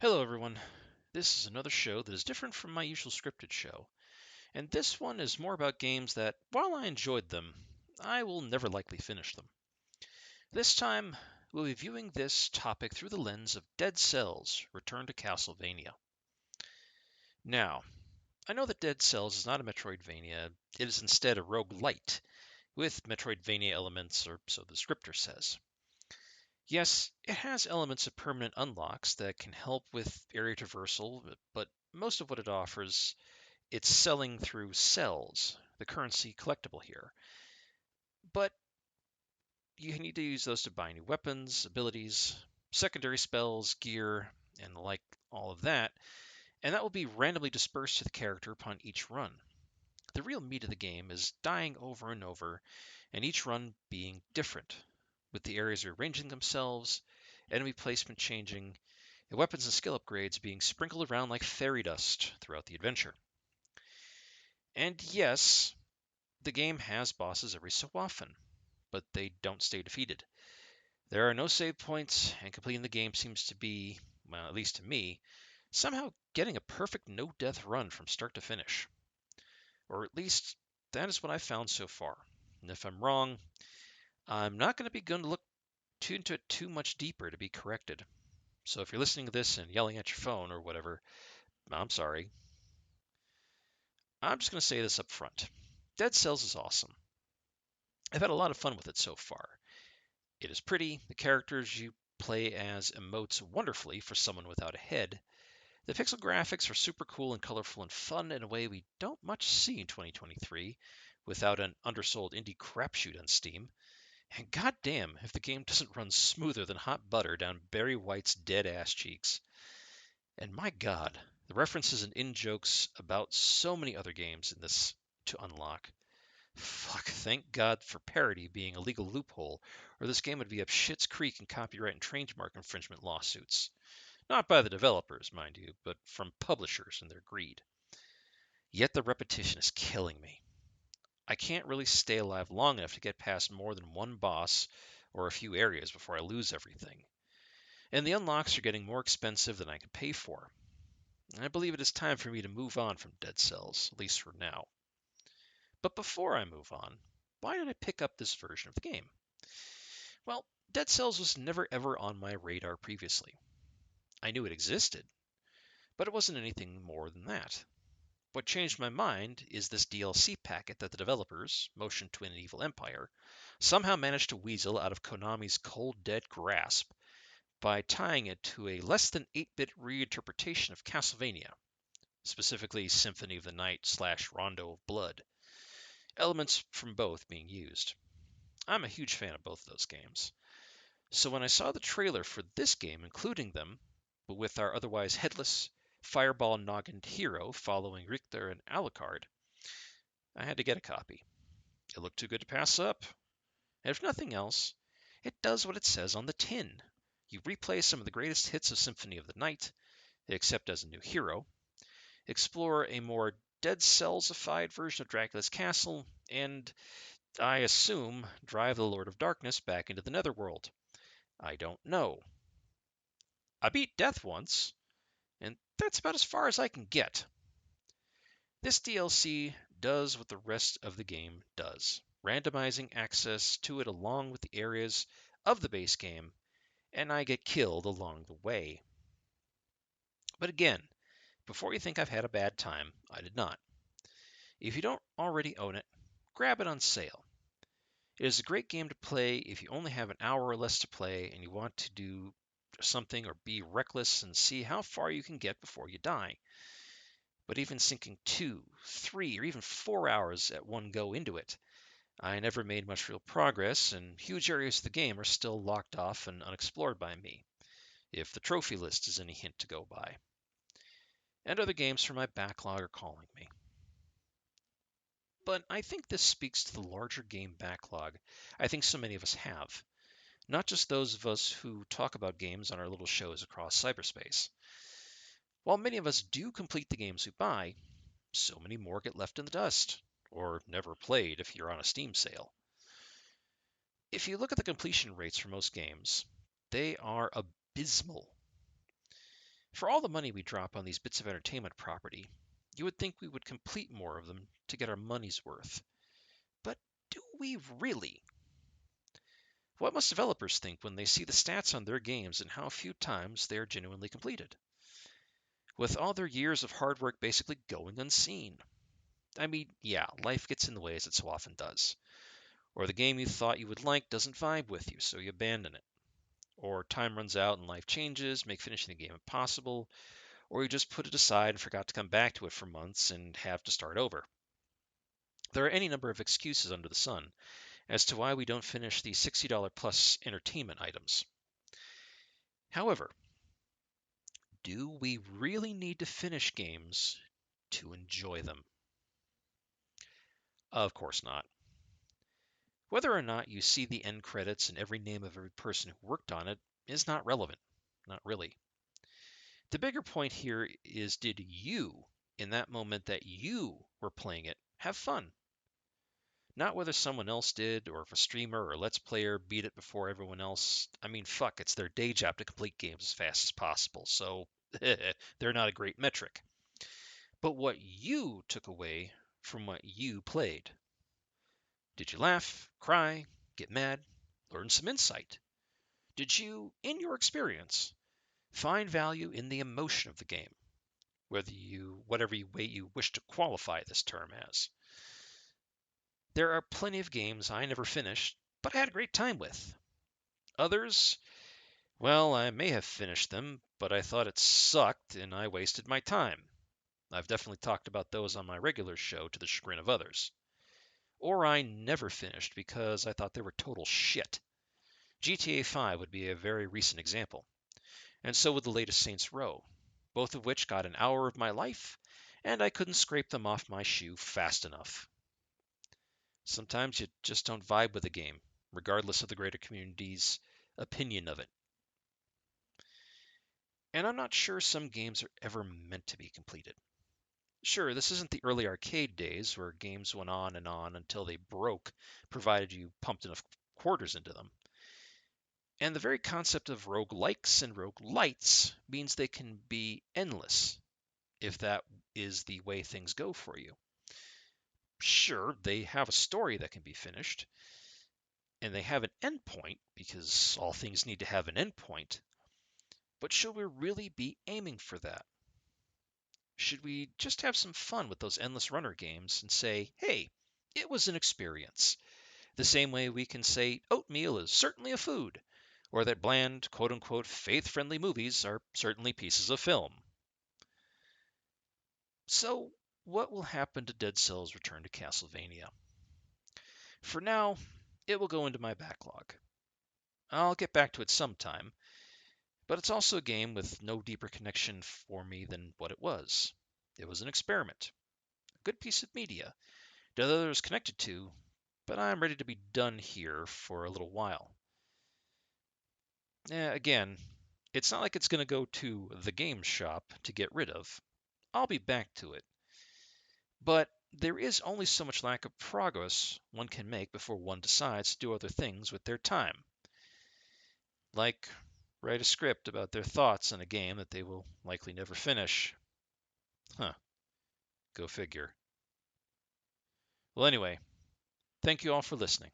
Hello, everyone. This is another show that is different from my usual scripted show, and this one is more about games that, while I enjoyed them, I will never likely finish them. This time, we'll be viewing this topic through the lens of Dead Cells Return to Castlevania. Now, I know that Dead Cells is not a Metroidvania, it is instead a roguelite, with Metroidvania elements, or so the scripter says. Yes, it has elements of permanent unlocks that can help with area traversal, but most of what it offers it's selling through cells, the currency collectible here. But you need to use those to buy new weapons, abilities, secondary spells, gear, and like all of that, and that will be randomly dispersed to the character upon each run. The real meat of the game is dying over and over, and each run being different, with the areas rearranging themselves, enemy placement changing, and weapons and skill upgrades being sprinkled around like fairy dust throughout the adventure. And yes, the game has bosses every so often, but they don't stay defeated. There are no save points, and completing the game seems to be, well, at least to me, somehow getting a perfect no death run from start to finish. Or at least, that is what I've found so far. And if I'm wrong, I'm not going to be going to look into it too much deeper to be corrected. So if you're listening to this and yelling at your phone or whatever, I'm sorry. I'm just going to say this up front. Dead Cells is awesome. I've had a lot of fun with it so far. It is pretty, the characters you play as emotes wonderfully for someone without a head. The pixel graphics are super cool and colorful and fun in a way we don't much see in 2023 without an undersold indie crapshoot on Steam. And goddamn if the game doesn't run smoother than hot butter down Barry White's dead ass cheeks. And my god, the references and in-jokes about so many other games in this to unlock. Fuck, thank God for parody being a legal loophole, or this game would be up shit's creek in copyright and trademark infringement lawsuits. Not by the developers, mind you, but from publishers and their greed. Yet the repetition is killing me. I can't really stay alive long enough to get past more than one boss or a few areas before I lose everything. And the unlocks are getting more expensive than I can pay for. And I believe it is time for me to move on from Dead Cells, at least for now. But before I move on, why did I pick up this version of the game? Well, Dead Cells was never ever on my radar previously. I knew it existed, but it wasn't anything more than that. What changed my mind is this DLC packet that the developers, Motion Twin and Evil Empire, somehow managed to weasel out of Konami's cold dead grasp by tying it to a less than 8-bit reinterpretation of Castlevania, specifically Symphony of the Night / Rondo of Blood, elements from both being used. I'm a huge fan of both of those games. So when I saw the trailer for this game including them, but with our otherwise headless, fireball noggined hero following Richter and Alucard, I had to get a copy. It looked too good to pass up. And if nothing else, it does what it says on the tin. You replay some of the greatest hits of Symphony of the Night, except as a new hero, explore a more Dead Cells-ified version of Dracula's castle, and, I assume, drive the Lord of Darkness back into the Netherworld. I don't know. I beat death once, and that's about as far as I can get. This DLC does what the rest of the game does, randomizing access to it along with the areas of the base game, and I get killed along the way. But again, before you think I've had a bad time, I did not. If you don't already own it, grab it on sale. It is a great game to play if you only have an hour or less to play and you want to do something or be reckless and see how far you can get before you die. But even sinking 2, 3, or even 4 hours at one go into it, I never made much real progress, and huge areas of the game are still locked off and unexplored by me, if the trophy list is any hint to go by. And other games from my backlog are calling me. But I think this speaks to the larger game backlog I think so many of us have, not just those of us who talk about games on our little shows across cyberspace. While many of us do complete the games we buy, so many more get left in the dust, or never played if you're on a Steam sale. If you look at the completion rates for most games, they are abysmal. For all the money we drop on these bits of entertainment property, you would think we would complete more of them to get our money's worth. But do we really? What must developers think when they see the stats on their games and how few times they are genuinely completed? With all their years of hard work basically going unseen. I mean, yeah, life gets in the way as it so often does. Or the game you thought you would like doesn't vibe with you, so you abandon it. Or time runs out and life changes, make finishing the game impossible, or you just put it aside and forgot to come back to it for months and have to start over. There are any number of excuses under the sun as to why we don't finish the $60 plus entertainment items. However, do we really need to finish games to enjoy them? Of course not. Whether or not you see the end credits and every name of every person who worked on it is not relevant. Not really. The bigger point here is, did you, in that moment that you were playing it, have fun? Not whether someone else did, or if a streamer or let's player beat it before everyone else. I mean, fuck, it's their day job to complete games as fast as possible, so they're not a great metric. But what you took away from what you played. Did you laugh, cry, get mad, learn some insight? Did you, in your experience, find value in the emotion of the game? Whatever way you wish to qualify this term as. There are plenty of games I never finished, but I had a great time with. Others, well, I may have finished them, but I thought it sucked and I wasted my time. I've definitely talked about those on my regular show to the chagrin of others. Or I never finished because I thought they were total shit. GTA 5 would be a very recent example, and so would the latest Saints Row, both of which got an hour of my life, and I couldn't scrape them off my shoe fast enough. Sometimes you just don't vibe with a game, regardless of the greater community's opinion of it. And I'm not sure some games are ever meant to be completed. Sure, this isn't the early arcade days where games went on until they broke, provided you pumped enough quarters into them. And the very concept of roguelikes and roguelites means they can be endless, if that is the way things go for you. Sure, they have a story that can be finished, and they have an endpoint, because all things need to have an endpoint. But should we really be aiming for that? Should we just have some fun with those endless runner games and say, hey, it was an experience? The same way we can say oatmeal is certainly a food, or that bland, quote unquote, faith friendly movies are certainly pieces of film. So, what will happen to Dead Cells Return to Castlevania? For now, it will go into my backlog. I'll get back to it sometime, but it's also a game with no deeper connection for me than what it was. It was an experiment, a good piece of media that others connected to, but I'm ready to be done here for a little while. Again, it's not like it's going to go to the game shop to get rid of. I'll be back to it. But there is only so much lack of progress one can make before one decides to do other things with their time. Like write a script about their thoughts on a game that they will likely never finish. Huh, go figure. Well, anyway, thank you all for listening.